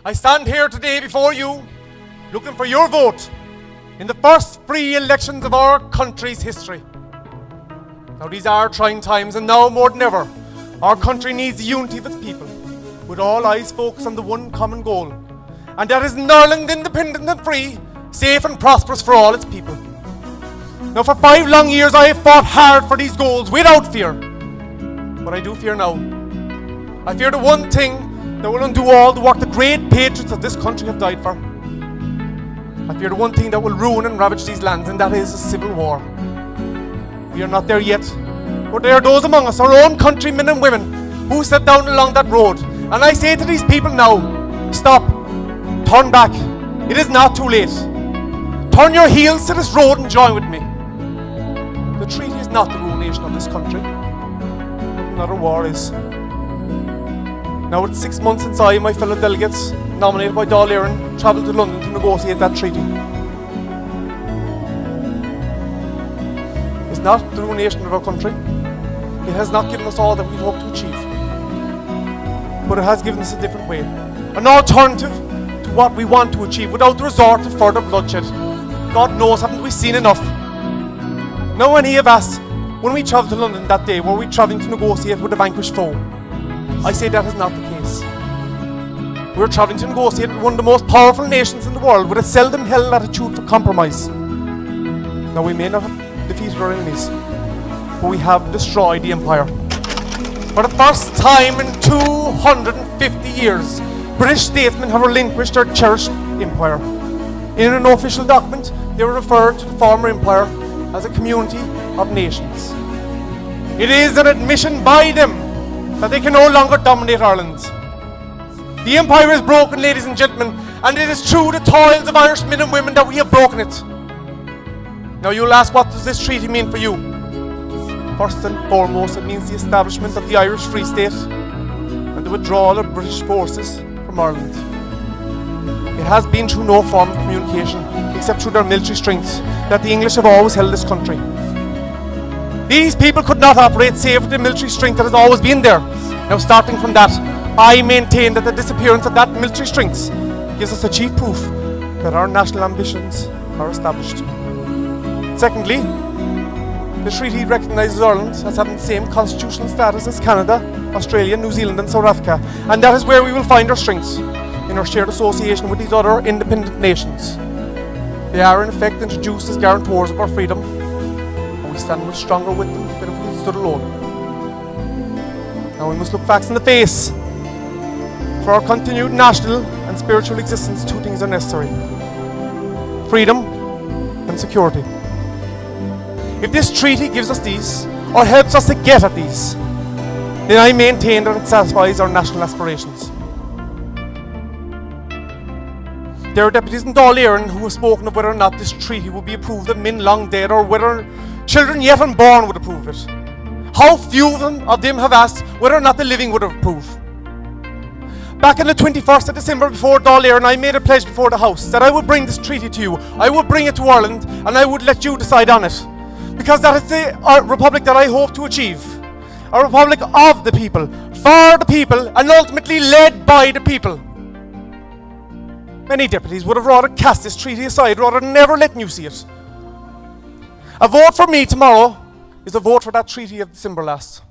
I stand here today before you, looking for your vote in the first free elections of our country's history. Now these are trying times, and now more than ever, our country needs the unity of its people, with all eyes focused on the one common goal, and that is an Ireland independent and free, safe and prosperous for all its people. Now for 5 long years I have fought hard for these goals without fear, but I do fear now. I fear the one thing that will undo all the work the great patriots of this country have died for. I fear the one thing that will ruin and ravage these lands, and that is a civil war. We are not there yet, but there are those among us, our own countrymen and women, who sat down along that road. And I say to these people now, stop, turn back, it is not too late. Turn your heels to this road and join with me. The treaty is not the ruination of this country, another war is. Now it's 6 months since I and my fellow delegates, nominated by Dáil Éireann, travelled to London to negotiate that treaty. It's not the ruination of our country. It has not given us all that we hoped to achieve. But it has given us a different way, an alternative to what we want to achieve without the resort to further bloodshed. God knows, haven't we seen enough? Now when he have asked, when we travelled to London that day, were we travelling to negotiate with a vanquished foe? I say that is not the case. We're travelling to negotiate with one of the most powerful nations in the world, with a seldom held attitude for compromise. Now we may not have defeated our enemies, but we have destroyed the empire. For the first time in 250 years, British statesmen have relinquished their cherished empire. In an official document, they were referred to the former empire as a community of nations. It is an admission by them that they can no longer dominate Ireland. The empire is broken, ladies and gentlemen, and it is through the toils of Irish men and women that we have broken it. Now you'll ask, what does this treaty mean for you? First and foremost, it means the establishment of the Irish Free State and the withdrawal of British forces from Ireland. It has been through no form of communication, except through their military strength, that the English have always held this country. These people could not operate save with the military strength that has always been there. Now starting from that, I maintain that the disappearance of that military strength gives us a chief proof that our national ambitions are established. Secondly, the treaty recognises Ireland as having the same constitutional status as Canada, Australia, New Zealand and South Africa, and that is where we will find our strengths, in our shared association with these other independent nations. They are in effect introduced as guarantors of our freedom, and we stand much stronger with them than if we stood alone. Now we must look facts in the face. For our continued national and spiritual existence, 2 things are necessary: freedom and security. If this treaty gives us these, or helps us to get at these, then I maintain that it satisfies our national aspirations. There are deputies in Dáil Éireann who have spoken of whether or not this treaty would be approved of men long dead, or whether children yet unborn would approve it. How few of them have asked whether or not the living would approve. Back on the 21st of December, before Dáil Éireann, I made a pledge before the House that I would bring this treaty to you. I would bring it to Ireland, and I would let you decide on it. Because that is the republic that I hope to achieve. A republic of the people, for the people, and ultimately led by the people. Many deputies would have rather cast this treaty aside rather than never letting you see it. A vote for me tomorrow is a vote for that treaty of December last.